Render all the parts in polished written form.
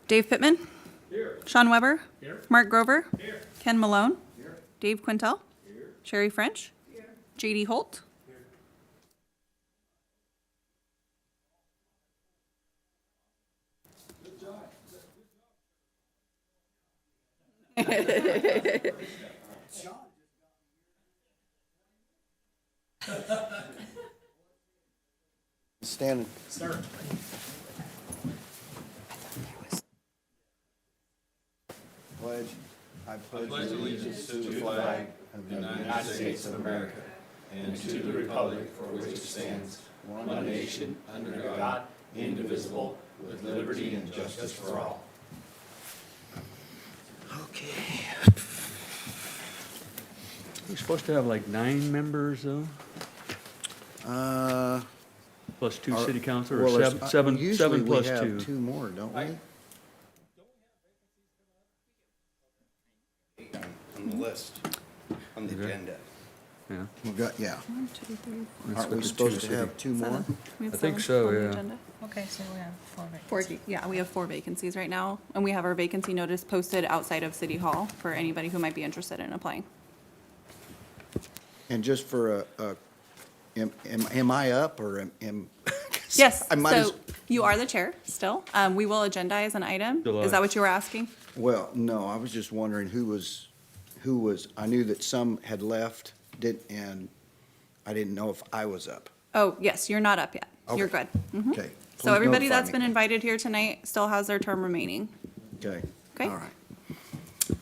Dave Pittman. Here. Sean Weber. Here. Mark Grover. Here. Ken Malone. Here. Dave Quintel. Here. Sherry French. Here. JD Holt. Good job. Stand. Start. Pledge. I pledge allegiance to the flag of the United States of America and to the republic for which it stands, one nation, under God, indivisible, with liberty and justice for all. Okay. We're supposed to have like 9 members though, plus 2 city council, or well, seven usually plus we have 2. 2 more, don't we? On the list, on the Okay. agenda. Yeah, We got, yeah. 1, 2, 3, 4, that's Aren't what we the supposed 2 to city- have 2 more? 7. We have I think 7 so, on the yeah. agenda. Okay, so we have 4 vacancies. 4, yeah, we have 4 vacancies right now, and we have our vacancy notice posted outside of City Hall for anybody who might be interested in applying. And just for am I up or am? Yes, I might as, so you are the chair still. We will agendize an item. July. Is that what you were asking? well, no, I was just wondering who was, I knew that some had left, and I didn't know if I was up. Oh, yes, you're not up yet. You're good. Okay. Mhm. Okay. So Please everybody notify that's me. been invited here tonight still has their term remaining. Okay. Okay. All right.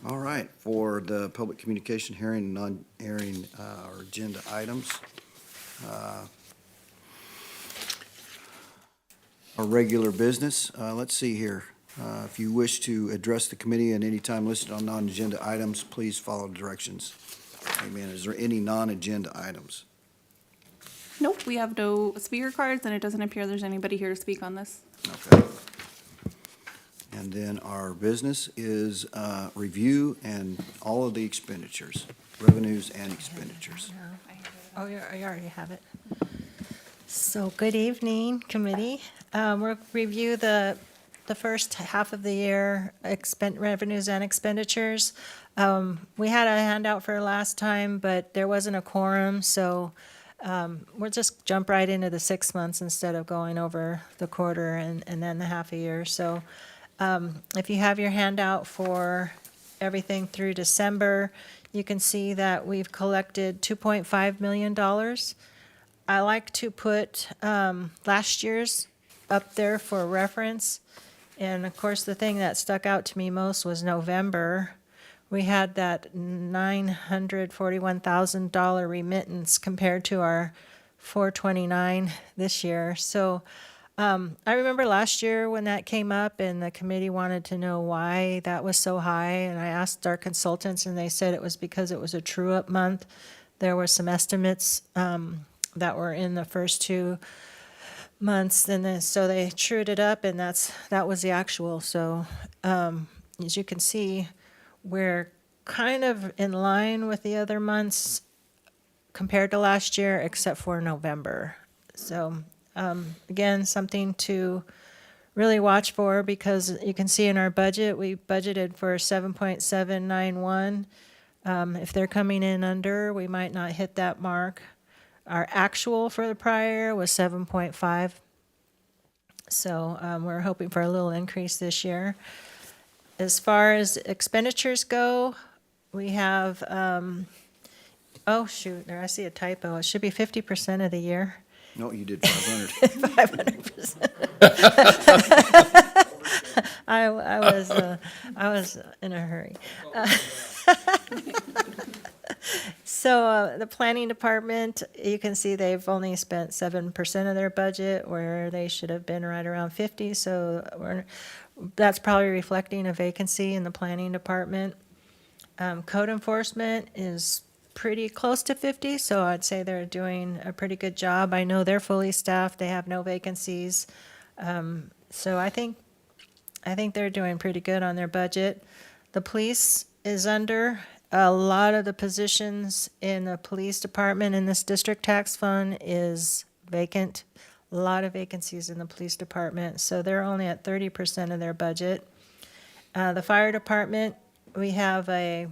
All right, for the public communication hearing, non-hearing, or agenda items. Our regular business, let's see here. If you wish to address the committee at any time listed on non-agenda items, please follow directions. Amen. Is there any non-agenda items? Nope, we have no speaker cards, and it doesn't appear there's anybody here to speak on this. Okay. And then our business is review and all of the expenditures, revenues and expenditures. Oh, you already have it. So, good evening, committee. We'll review the first half of the year, revenues and expenditures. We had a handout for last time, but there wasn't a quorum, so we'll just jump right into the 6 months instead of going over the quarter and then the half a year. So, if you have your handout for everything through December, you can see that we've collected $2.5 million. I like to put last year's up there for reference. And of course, the thing that stuck out to me most was November. We had that $941,000 remittance compared to our $429 this year. So I remember last year when that came up and the committee wanted to know why that was so high. And I asked our consultants and they said it was because it was a true-up month. There were some estimates that were in the first 2 months, and then so they trued it up, and that was the actual. So as you can see, we're kind of in line with the other months compared to last year, except for November. So again, something to really watch for, because you can see in our budget, we budgeted for 7.791. If they're coming in under, we might not hit that mark. Our actual for the prior was 7.5. So we're hoping for a little increase this year. As far as expenditures go, we have, oh shoot, there I see a typo. It should be 50% of the year. No, you did 500. 500%. I was in a hurry. So the planning department, you can see they've only spent 7% of their budget, where they should have been right around 50. So that's probably reflecting a vacancy in the planning department. Code enforcement is pretty close to 50, so I'd say they're doing a pretty good job. I know they're fully staffed; they have no vacancies. So I think they're doing pretty good on their budget. The police is under. A lot of the positions in the police department in this district tax fund is vacant. A A lot of vacancies in the police department, so they're only at 30% of their budget. The fire department, we have a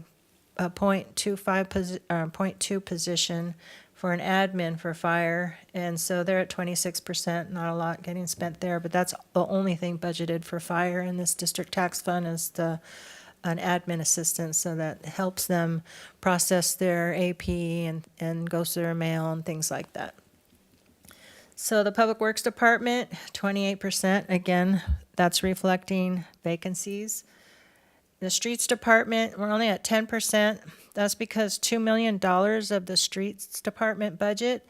.2 position for an admin for fire, and so they're at 26%, not a lot getting spent there, but that's the only thing budgeted for fire in this district tax fund is an admin assistant, so that helps them process their AP and goes through their mail and things like that. So the Public Works Department, 28%, again, that's reflecting vacancies. The Streets Department, we're only at 10%. That's because $2 million of the Streets Department budget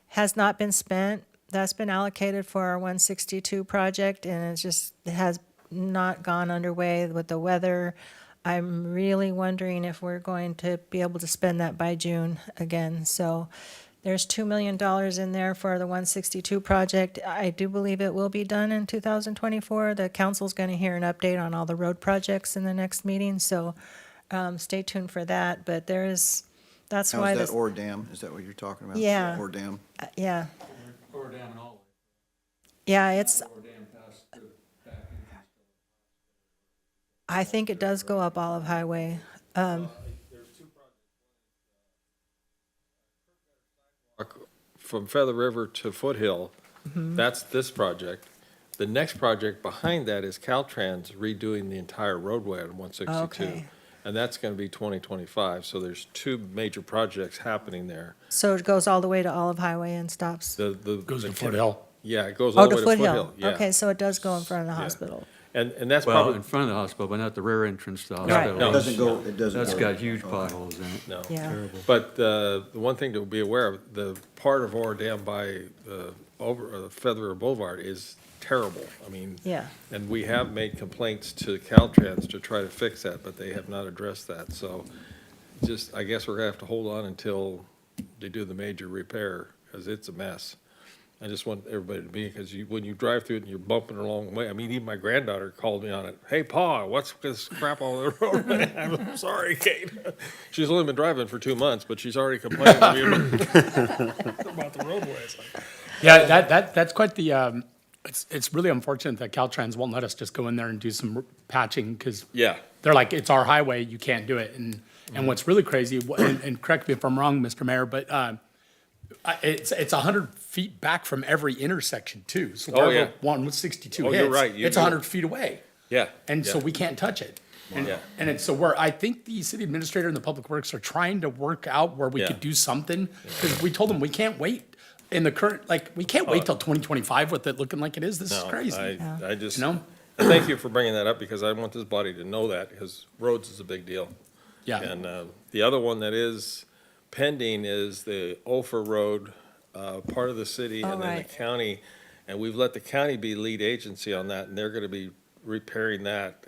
has not been spent. That's been allocated for our 162 project, and it has not gone underway with the weather. I'm really wondering if we're going to be able to spend that by June again. So there's $2 million in there for the 162 project. I do believe it will be done in 2024. The council's going to hear an update on all the road projects in the next meeting, so stay tuned for that. But that's Now, why is this, that or dam? Is that what you're talking about? Yeah. Or dam? yeah, Or down and all. yeah, it's, Or down past the back entrance. I think it does go up Olive Highway. From Feather River to Foothill, that's this project. The next project behind that is Caltrans redoing the entire roadway on 162. Okay. And that's going to be 2025, so there's two major projects happening there. So it goes all the way to Olive Highway and stops. Goes to Foothill. Yeah, it goes all Oh, the to way to Foothill. Foothill, yeah. Okay, so it does go in front of the Yeah. hospital. And that's Well, probably, in front of the hospital, but not the rear entrance to the Right. hospital. No. It doesn't go, it doesn't go. That's got huge potholes in it. no. Yeah. But the one thing to be aware of, the part of Ore Dam by Feather River Boulevard is terrible. I mean, Yeah. and we have made complaints to Caltrans to try to fix that, but they have not addressed that. So just, I guess we're gonna have to hold on until they do the major repair, because it's a mess. I just want everybody to be, because when you drive through it and you're bumping along the way, I mean, even my granddaughter called me on it. Hey, Pa, what's this crap all over the road? I'm sorry, Kate. She's only been driving for 2 months, but she's already complaining to me about the roadways. Yeah, that's quite the, it's really unfortunate that Caltrans won't let us just go in there and do some patching, because Yeah. they're like, it's our highway, you can't do it. And what's really crazy, and correct me if I'm wrong, Mr. Mayor, but it's 100 feet back from every intersection too. So Oh, wherever yeah. 162 Oh, hits, you're right. it's 100 feet away. Yeah. And so yeah. we can't touch it. And, Yeah. and it's, so I think the city administrator and the public works are trying to work out where we Yeah. could do something. Because we told them we can't wait in the current, like, we can't wait till 2025 with it looking like it is. This is No, crazy. I just, You know? thank you for bringing that up, because I want this body to know that, because roads is a big deal. Yeah. And the other one that is pending is the Ophir Road, part of the city Oh, and then the right. county. And we've let the county be lead agency on that, and they're gonna be repairing that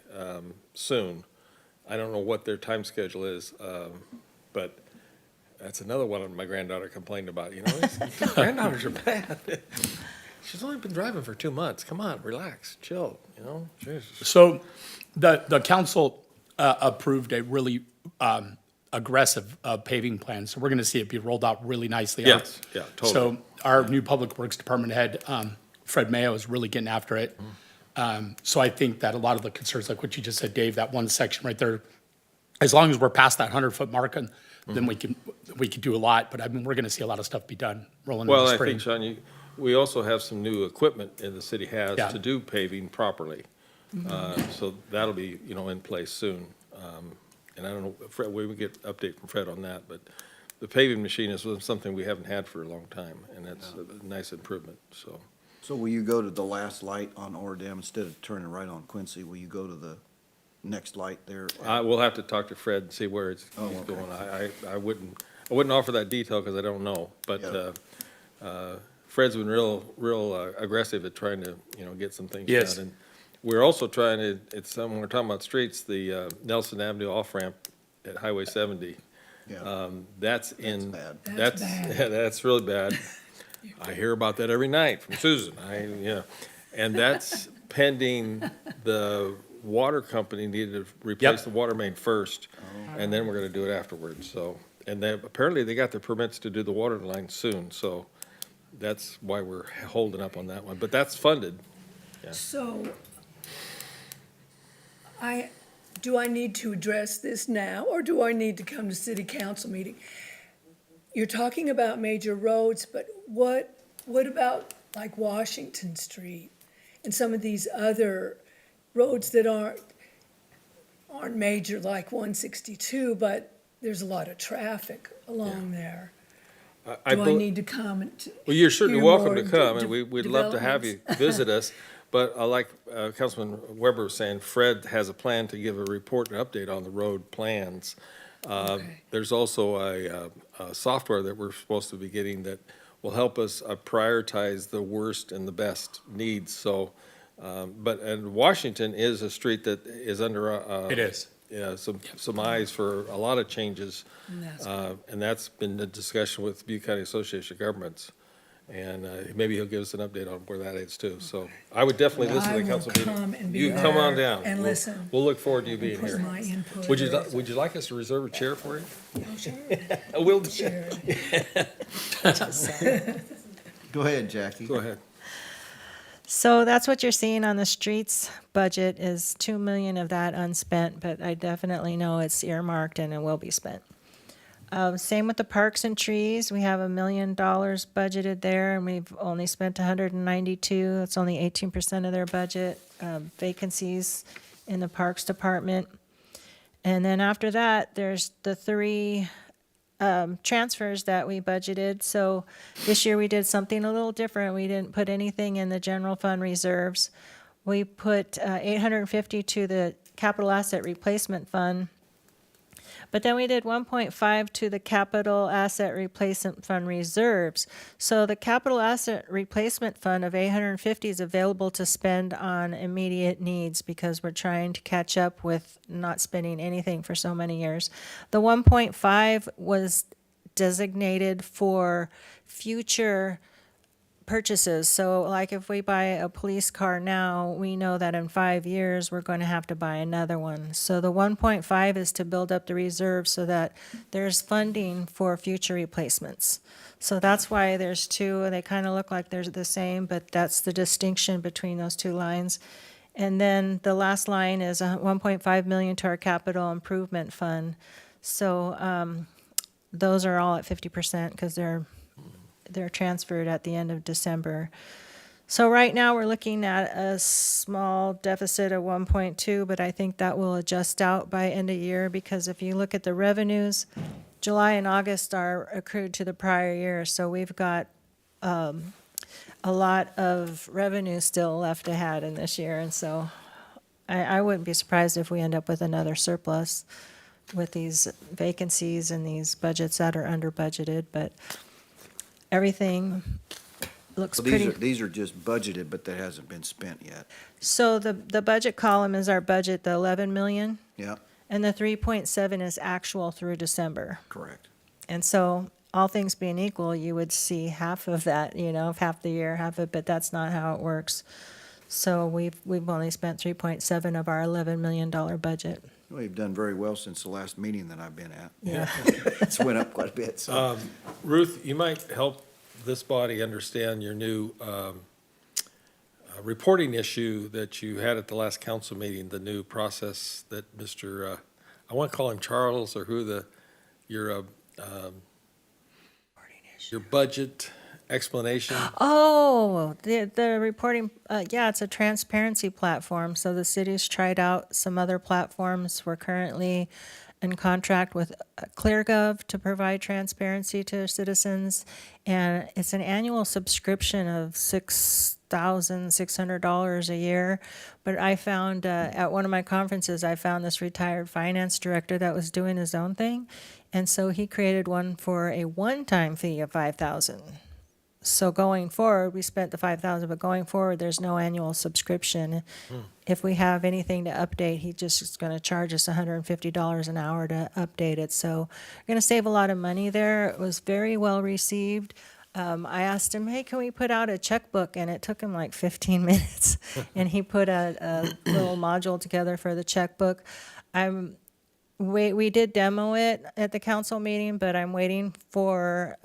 soon. I don't know what their time schedule is, but that's another one my granddaughter complained about, you know, granddaughters are bad. She's only been driving for 2 months. Come on, relax, chill, you know? Jeez. So the council approved a really aggressive paving plan. So we're going to see it be rolled out really nicely. Yes, yeah, totally. So our new Public Works Department head, Fred Mayo, is really getting after it. So I think that a lot of the concerns, like what you just said, Dave, that one section right there, as long as we're past that 100-foot mark, then we can do a lot. But I mean, we're going to see a lot of stuff be done rolling in Well, the I spring. think, Sean, we also have some new equipment in the city has Yeah. to do paving properly. So that'll be, in place soon. And I don't know, Fred, we would get update from Fred on that, but the paving machine is something we haven't had for a long time, and that's a nice improvement, so. So will you go to the last light on Ore Dam instead of turning right on Quincy? Will you go to the next light there? We'll have to talk to Fred and see where he's okay. going. I wouldn't offer that detail because I don't know, but, Yeah. Fred's been real aggressive at trying to, get some things done. Yes. And we're also trying to, when we're talking about streets, the, Nelson Avenue off-ramp at Highway 70. Yeah. That's in. bad. Yeah, that's really bad. I hear about that every night from Susan. And that's pending the water company needed to replace Yep. the water main first, and then we're gonna do it afterwards, so. And apparently they got the permits to do the water line soon, so that's why we're holding up on that one, but that's funded. So, do I need to address this now, or do I need to come to city council meeting? You're talking about major roads, but what about like Washington Street and some of these other roads that aren't major, like 162, but there's a lot of traffic along there? Do I bel- need to come and? Well, you're certainly hear welcome more to come, and de- we'd love to have you visit us. But like Councilman Weber was saying, Fred has a plan to give a report and update on the road plans. Okay. There's also a software that we're supposed to be getting that will help us prioritize the worst and the best needs. So, and Washington is a street that is under It is. yeah, some eyes for a lot of changes. And that's been the discussion with Butte County Association of Governments. And maybe he'll give us an update on where that is too. So I would definitely listen to the council meeting. I will come and be You come on there down. and We'll- listen. We'll look forward to you and being put here. my input Would in. would you like us to reserve a chair for you? Oh, sure. We'll, Sure. Go ahead, Jackie. go ahead. So that's what you're seeing on the streets budget is 2 million of that unspent, but I definitely know it's earmarked and it will be spent. Same with the parks and trees. We have $1 million budgeted there, and we've only spent 192. It's only 18% of their budget. Vacancies in the Parks Department. And then after that, there's the 3 transfers that we budgeted. So this year we did something a little different. We didn't put anything in the general fund reserves. We put 850 to the capital asset replacement fund. But then we did 1.5 to the capital asset replacement fund reserves. So the capital asset replacement fund of 850 is available to spend on immediate needs because we're trying to catch up with not spending anything for so many years. The 1.5 was designated for future purchases. So like if we buy a police car now, we know that in 5 years, we're going to have to buy another one. So the 1.5 is to build up the reserve so that there's funding for future replacements. So that's why there's 2, and they kind of look like they're the same, but that's the distinction between those 2 lines. And then the last line is 1.5 million to our capital improvement fund. So those are all at 50% because they're transferred at the end of December. So right now, we're looking at a small deficit of 1.2, but I think that will adjust out by end of year because if you look at the revenues, July and August are accrued to the prior year, so we've got a lot of revenue still left ahead in this year, and so I wouldn't be surprised if we end up with another surplus with these vacancies and these budgets that are under budgeted, but everything looks So pretty. these are just budgeted, but that hasn't been spent yet. So the budget column is our budget, the 11 million, Yeah, and the 3.7 is actual through December. correct. And so all things being equal, you would see half of that, half the year, half of it, but that's not how it works. So we've only spent 3.7 of our $11 million budget. Well, you've done very well since the last meeting that I've been at. Yeah. It's went up quite a bit, so. Ruth, you might help this body understand your new reporting issue that you had at the last council meeting, the new process that Mr., I want to call him Charles, or your budget explanation. Oh, the reporting, yeah, it's a transparency platform. So the city's tried out some other platforms. We're currently in contract with ClearGov to provide transparency to citizens. And it's an annual subscription of $6,600 a year. But I found, at one of my conferences, I found this retired finance director that was doing his own thing. And so he created one for a one-time fee of $5,000. So going forward, we spent the $5,000, but going forward, there's no annual subscription. If we have anything to update, he just is going to charge us $150 an hour to update it. So we're going to save a lot of money there. It was very well received. I asked him, hey, can we put out a checkbook? And it took him like 15 minutes. And he put a little module together for the checkbook. we did demo it at the council meeting, but I'm waiting for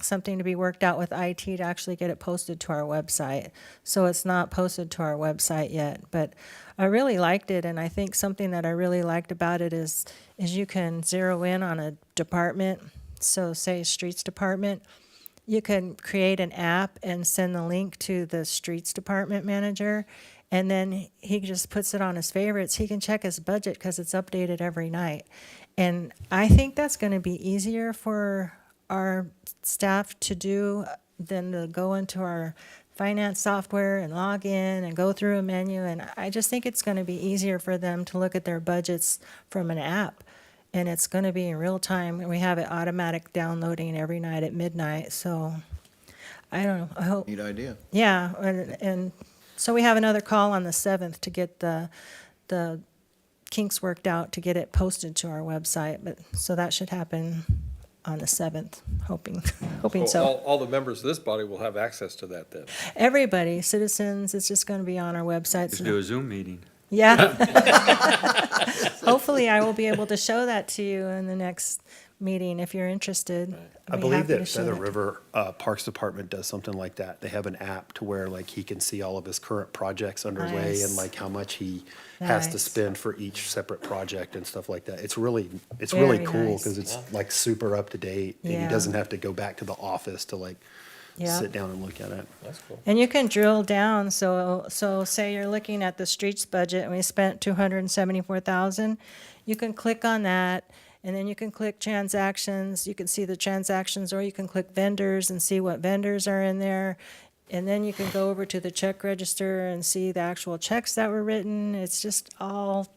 something to be worked out with IT to actually get it posted to our website. So it's not posted to our website yet, but I really liked it, and I think something that I really liked about it is you can zero in on a department. So say streets department, you can create an app and send the link to the streets department manager, and then he just puts it on his favorites. He can check his budget because it's updated every night. And I think that's going to be easier for our staff to do than to go into our finance software and log in and go through a menu. And I just think it's going to be easier for them to look at their budgets from an app. And it's going to be in real time, and we have it automatic downloading every night at midnight. So I don't know. I hope. Neat idea. Yeah, and so we have another call on the 7th to get the kinks worked out to get it posted to our website. But so that should happen on the 7th, hoping so. All the members of this body will have access to that then. Everybody, citizens, it's just going to be on our website. Just do a Zoom meeting. Yeah. Hopefully, I will be able to show that to you in the next meeting if you're interested. I I'd be believe happy to that show Feather it. River Parks Department does something like that. They have an app to where like he can see all of his current projects underway Nice. and like how much he has to Nice. spend for each separate project and stuff like that. It's really Very cool nice. because it's like super up to date and he Yeah. doesn't have to go back to the office to like Yeah. sit down and look at it. That's cool. And you can drill down, so say you're looking at the streets budget and we spent 274,000, you can click on that, and then you can click transactions, you can see the transactions, or you can click vendors and see what vendors are in there. And then you can go over to the check register and see the actual checks that were written. It's just all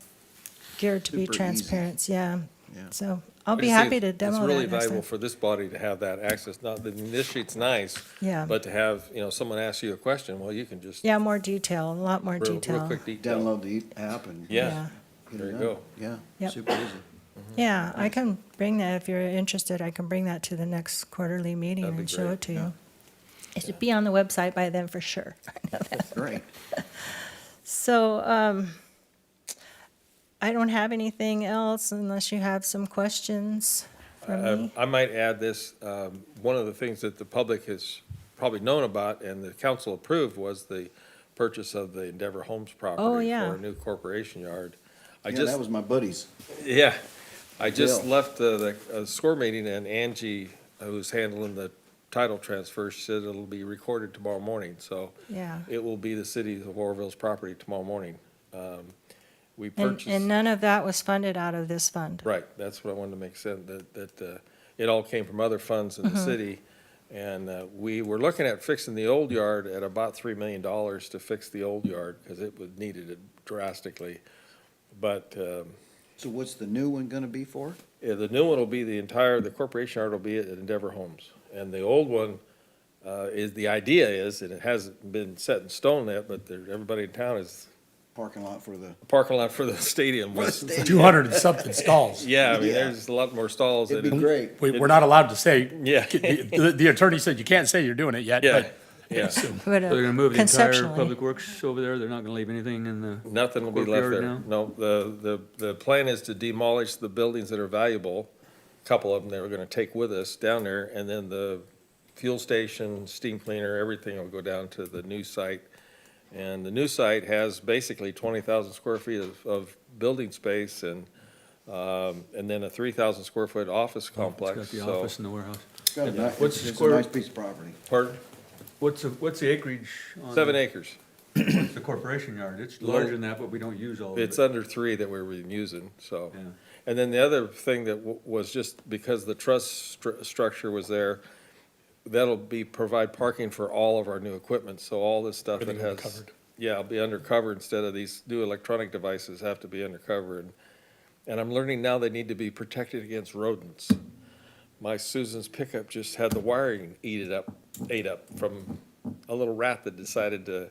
geared to be Super easy. transparent, yeah. Yeah. So I'll I be just happy think to demo that It's really next valuable time. for this body to have that access. Not that this sheet's nice. Yeah. But to have, someone ask you a question, well, you can just. Yeah, more detail, a lot more Real detail. quick detail. Download the app and. Yeah, get it there you done. go. Yeah, Yep. super easy. Yeah, I can bring that, if you're interested, I can bring that to the next quarterly meeting That'd be and show great. it to you. It should be on the website by then for sure. Great. So, I don't have anything else unless you have some questions for me. I might add this, one of the things that the public has probably known about and the council approved was the purchase of the Endeavor Homes property yeah. for a new corporation yard. I Yeah, just, that was my buddies. yeah, I just Bill. left the SCORE meeting and Angie, who's handling the title transfer, said it'll be recorded tomorrow morning, so Yeah. it will be the city of Oroville's property tomorrow morning. We And purchased. none of that was funded out of this fund. Right, that's what I wanted to make sense, that it all came from other funds in the city. And we were looking at fixing the old yard at about $3 million to fix the old yard, because it was needed it drastically. But So what's the new one gonna be for? yeah, the new one will be the corporation yard will be at Endeavor Homes. And the old one the idea is, and it hasn't been set in stone yet, but everybody in town is Parking lot for the. parking lot for the stadium. For the was- stadium. 200 and something stalls. Yeah, I mean, Yeah. there's a lot more stalls. It'd be and- great. We're not allowed to say, Yeah. the attorney said you can't say you're doing it yet, Yeah, but yeah. But, So they're gonna move the entire conceptually. Public Works over there? They're not gonna leave anything in the, Nothing will be left Courtyard there. now? No, the plan is to demolish the buildings that are valuable, a couple of them that we're gonna take with us down there, and then the fuel station, steam cleaner, everything will go down to the new site. And the new site has basically 20,000 square feet of building space and then a 3,000 square foot office it's complex, got the so. office and the warehouse. It's got a nice- What's the It's a square- nice piece of property. Pardon? What's the acreage on? 7 acres. What's the corporation yard? It's larger than that, but we don't use all of it. It's under 3 that we're using, so. Yeah. And then the other thing that was just because the trust structure was there, that'll provide parking for all of our new equipment, so all this stuff that Everything has. undercovered. Yeah, it'll be undercover instead of these new electronic devices have to be undercover. And I'm learning now they need to be protected against rodents. My Susan's pickup just had the wiring ate up from a little rat that decided to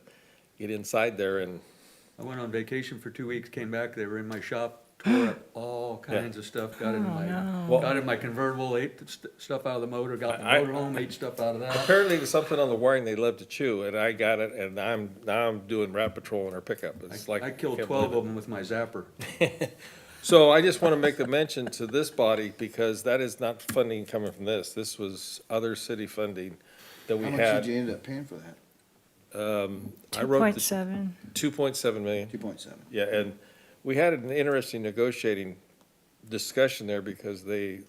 get inside there and I went on vacation for 2 weeks, came back, they were in my shop, tore up all kinds of stuff, got in my convertible, ate the stuff out of the motor, got the I- motor home, ate stuff out of that. apparently there's something on the wiring they love to chew, and I got it, and now I'm doing rat patrol in her pickup. It's like I killed can't 12 believe of them with my zapper. So I just want to make the mention to this body, because that is not funding coming from this. This was other city funding that we How much did had. you end up paying for that? I wrote the 2.7. 2.7 million. 2.7. Yeah, and we had an interesting negotiating discussion there because the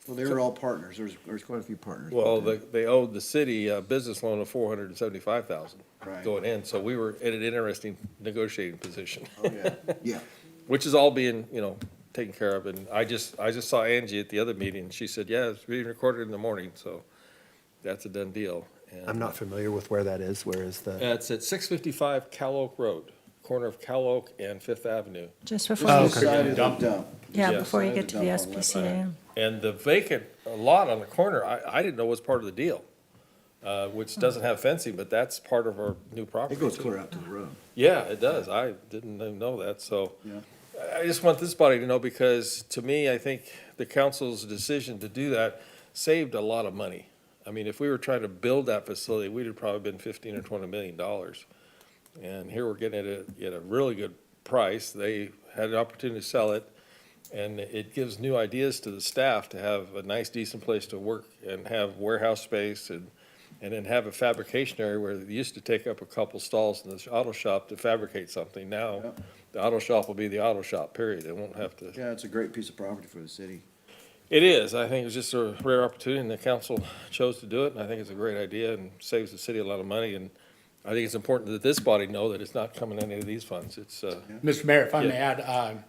Well, they were all partners. There's quite a few partners. well, they owed the city a business loan of 475,000 Right. going in, so we were in an interesting negotiating position, Oh, yeah, yeah. which is all being, taken care of. And I just saw Angie at the other meeting, and she said, yeah, it's being recorded in the morning, so that's a done deal. And, I'm not familiar with where that is. Where is the? It's at 655 Cal Oak Road, corner of Cal Oak and Fifth Avenue. Just before, Just you, beside of the dump. yeah, Yes. before you Side get of to the the dump on the left SPCA. And the vacant lot on the corner, I didn't know was part of the deal, which doesn't have fencing, but that's part of our new property. It goes clear out to the road. Yeah, it does. I didn't even know that, so. Yeah. I just want this body to know, because to me, I think the council's decision to do that saved a lot of money. I mean, if we were trying to build that facility, we'd have probably been $15 or $20 million. And here we're getting it at a really good price. They had an opportunity to sell it, and it gives new ideas to the staff to have a nice, decent place to work and have warehouse space and then have a fabrication area where they used to take up a couple stalls in the auto shop to fabricate something. Now, Yep. the auto shop will be the auto shop, period. It won't have to. Yeah, it's a great piece of property for the city. It is. I think it's just a rare opportunity, and the council chose to do it, and I think it's a great idea and saves the city a lot of money. And I think it's important that this body know that it's not coming in any of these funds. It's, Mr. Mayor, if I Yeah. may add,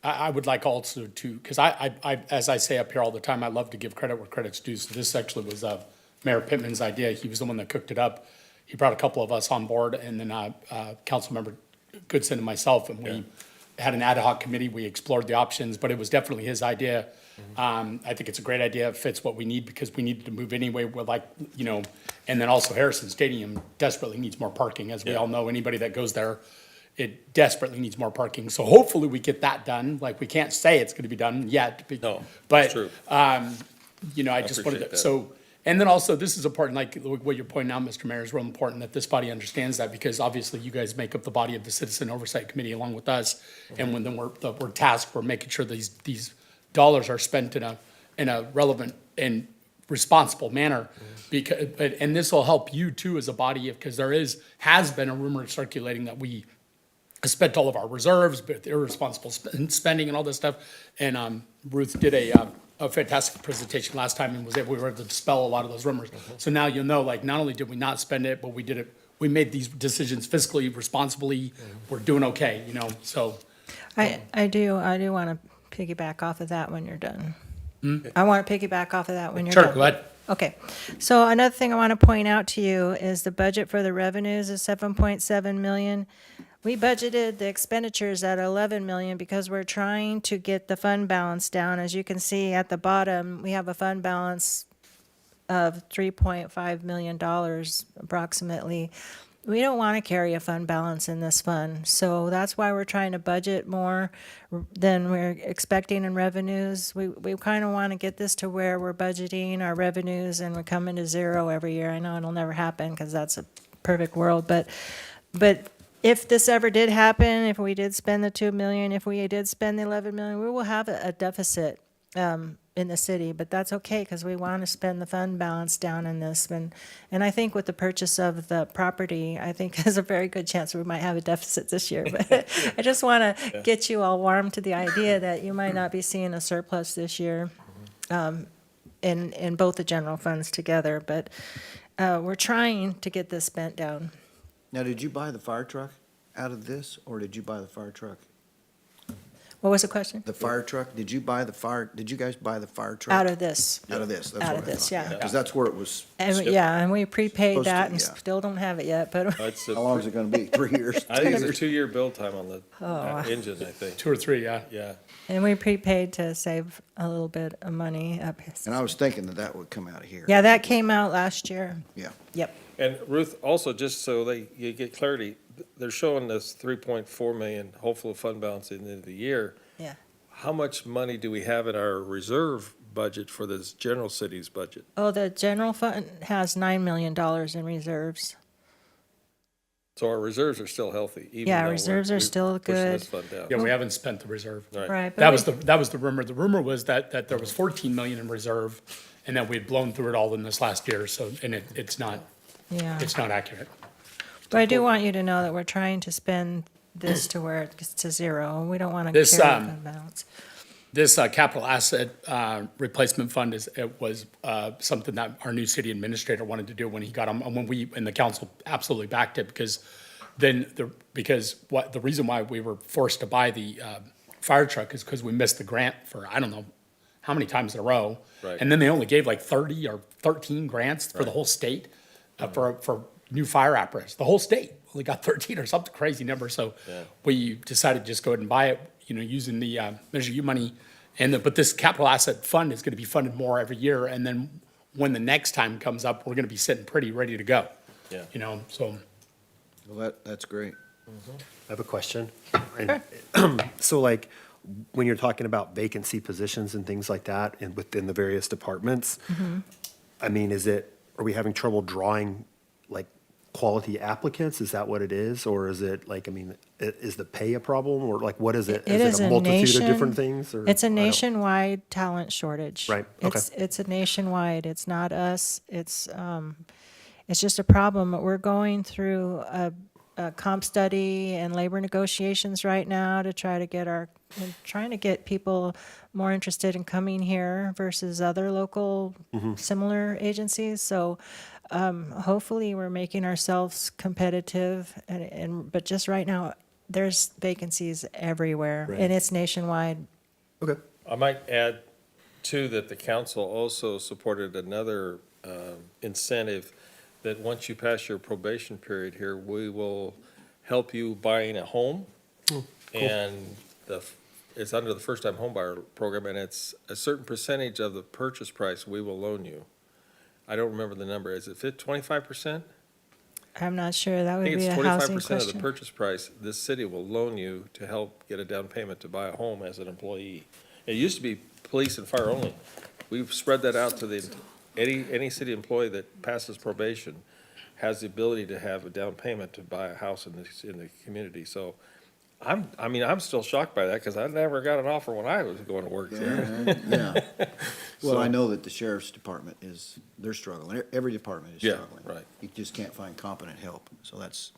I would like also to, because as I say up here all the time, I love to give credit where credit's due. So this actually was Mayor Pittman's idea. He was the one that cooked it up. He brought a couple of us on board, and then Councilmember Goodson and myself, and we had an ad hoc committee. We explored the options, but it was definitely his idea. I think it's a great idea. It fits what we need, because we needed to move anyway. We're like, and then also Harrison Stadium desperately needs more parking. As we all know, anybody that goes there, it desperately needs more parking. So hopefully we get that done. Like, we can't say it's gonna be done yet. No, But, it's true. I just wanted appreciate to, that. so, and then also, this is important, like what you're pointing out, Mr. Mayor, is real important that this body understands that, because obviously you guys make up the body of the Citizen Oversight Committee along with us. And when then we're tasked, we're making sure these dollars are spent in a relevant and responsible manner. Because, and this will help you too as a body, because has been a rumor circulating that we spent all of our reserves, but irresponsible spending and all this stuff. And Ruth did a fantastic presentation last time, and we were able to dispel a lot of those rumors. So now you'll know, like, not only did we not spend it, but we did it, we made these decisions fiscally, responsibly. We're doing okay, so. I do want to piggyback off of that when you're done. I want to piggyback off of that when you're done. Sure, go ahead. Okay, so another thing I want to point out to you is the budget for the revenues is 7.7 million. We budgeted the expenditures at 11 million because we're trying to get the fund balance down. As you can see at the bottom, we have a fund balance of $3.5 million approximately. We don't want to carry a fund balance in this fund, so that's why we're trying to budget more than we're expecting in revenues. We kind of want to get this to where we're budgeting our revenues and we're coming to zero every year. I know it'll never happen because that's a perfect world, but if this ever did happen, if we did spend the 2 million, if we did spend the 11 million, we will have a deficit in the city, but that's okay because we want to spend the fund balance down in this. And I think with the purchase of the property, I think there's a very good chance we might have a deficit this year. But I just want to get you all warm to the idea that you might not be seeing a surplus this year in both the general funds together. But we're trying to get this spent down. Now, did you buy the fire truck out of this, or did you buy the fire truck? What was the question? The fire truck, did you guys buy the fire truck? Out of this. Out of this, that's Out what of I this, thought. yeah. Because that's where it was, And and we prepaid Supposed to, that and yeah. still don't have it yet, but it's how long is it gonna be? 3 years? I think it's a 2-year build time on the Oh. engine, I think. 2 or 3, yeah. Yeah. and we prepaid to save a little bit of money up. And I was thinking that would come out of here. Yeah, that came out last year. Yeah. Yep. And Ruth, also, just so you get clarity, they're showing this 3.4 million hopeful fund balance at the end of the year. Yeah. How much money do we have in our reserve budget for this general city's budget? Oh, the general fund has $9 million in reserves. So our reserves are still healthy, even Yeah, though reserves are we're still pushing this good. fund down. Yeah, we haven't spent the reserve. Right. Right. That but was the rumor. The rumor was that there was 14 million in reserve and that we'd blown through it all in this last year. So, and it's not Yeah. accurate. But I do want you to know that we're trying to spend this to where it gets to zero, and we don't want to This, carry fund balance. This capital asset replacement fund was something that our new city administrator wanted to do when he got on, when we, and the council absolutely backed it, because the reason why we were forced to buy the fire truck is because we missed the grant for, I don't know how many times in a row. Right. And then they only gave like 30 or 13 grants for the whole state for new fire apparatus. The whole state only got 13 or something crazy number. So we decided to just go ahead and buy it, using the Measure U money. But this capital asset fund is going to be funded more every year. And then when the next time comes up, we're going to be sitting pretty ready to go. Yeah. So. Well, that's great. I have a question. And so like, when you're talking about vacancy positions and things like that and within the various departments, I mean, are we having trouble drawing like quality applicants? Is that what it is? Or is it like, I mean, is the pay a problem or like, what is it? It is it a a multitude of different nation- things? Or It's I a don't- nationwide talent shortage. Right, okay. It's a nationwide, it's not us, it's just a problem. We're going through a comp study and labor negotiations right now to try to we're trying to get people more interested in coming here versus other local similar agencies. So hopefully we're making ourselves competitive but just right now, there's vacancies everywhere Right. and it's nationwide. Okay. I might add too that the council also supported another incentive that once you pass your probation period here, we will help you buying a home. And it's under the first-time homebuyer program, and it's a certain percentage of the purchase price we will loan you. I don't remember the number. Is it 25%? I'm not sure, that I would think be it's a housing 25% of the question. purchase price this city will loan you to help get a down payment to buy a home as an employee. It used to be police and fire only. We've spread that out to any city employee that passes probation has the ability to have a down payment to buy a house in the community. So I'm still shocked by that because I never got an offer when I was going to work there. Yeah. Well, I know that the sheriff's department they're struggling. Every department is Yeah, struggling. right. You just can't find competent help. So that's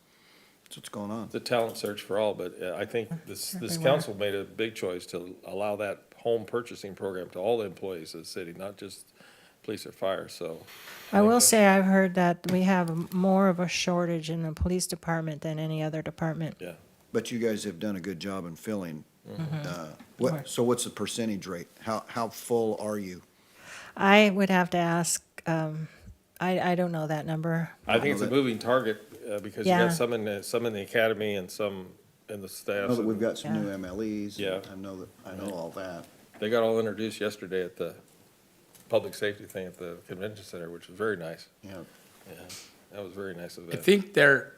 what's going on. The talent search for all, but I think this Everywhere. council made a big choice to allow that home purchasing program to all the employees of the city, not just police or fire, so. I will say I've heard that we have more of a shortage in the police department than any other department. Yeah. But you guys have done a good job in filling. Right. So what's the percentage rate? How full are you? I would have to ask, I don't know that number. I think it's a moving target, because you Yeah. got some in the academy and some in the I staff. know that we've got some new MLEs. Yeah. I know all that. They got all introduced yesterday at the public safety thing at the convention center, which was very nice. Yeah. Yeah, that was very nice of I them. think they're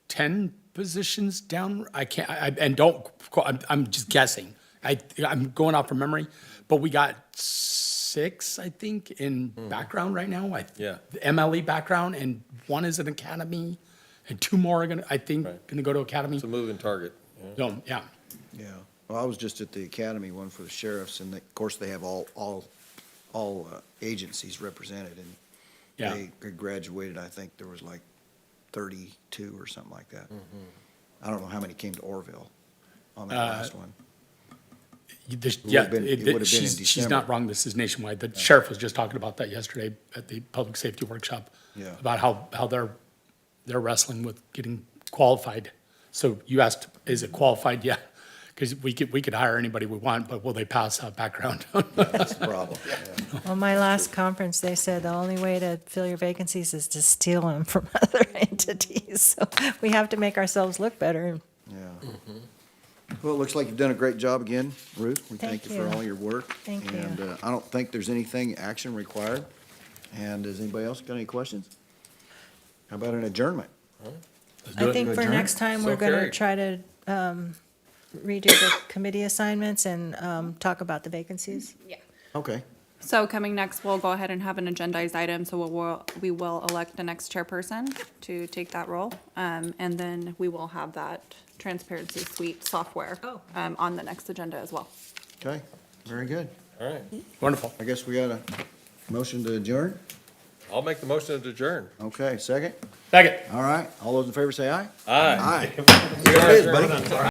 10 positions down. I'm just guessing. I'm going off from memory, but we got 6, I think, in background right now. Yeah. The MLE background, and 1 is an academy, and 2 more are gonna go to academy. It's a moving target. Yeah. So, yeah. Yeah. Well, I was just at the academy one for the sheriffs, and of course, they have all agencies represented, and Yeah. they graduated, I think there was like 32 or something like that. I don't know how many came to Oroville on that last one. Yeah, been- it would've been in she's December. not wrong. This is nationwide. The sheriff was just talking about that yesterday at the public safety workshop. Yeah. About how they're wrestling with getting qualified. So you asked, is it qualified? Yeah, because we could hire anybody we want, but will they pass background? That's the problem. Well, my last conference, they said the only way to fill your vacancies is to steal them from other entities. So we have to make ourselves look better. Yeah. Well, it looks like you've done a great job again, Ruth. We thank Thank you for you. all your work. Thank you. And I don't think there's anything action required. And does anybody else got any questions? How about an adjournment? I think for Adjourn? next time, we're So gonna carried. try to redo the committee assignments and talk about the vacancies. Yeah. Okay. So coming next, we'll go ahead and have an agendized item, so we will elect the next chairperson to take that role. And then we will have that transparency suite software on the next agenda as well. Okay, very good. All right. Wonderful. I guess we got a motion to adjourn? I'll make the motion to adjourn. Okay, second? Second. All right, all those in favor say aye? Aye. Aye. There it is, buddy.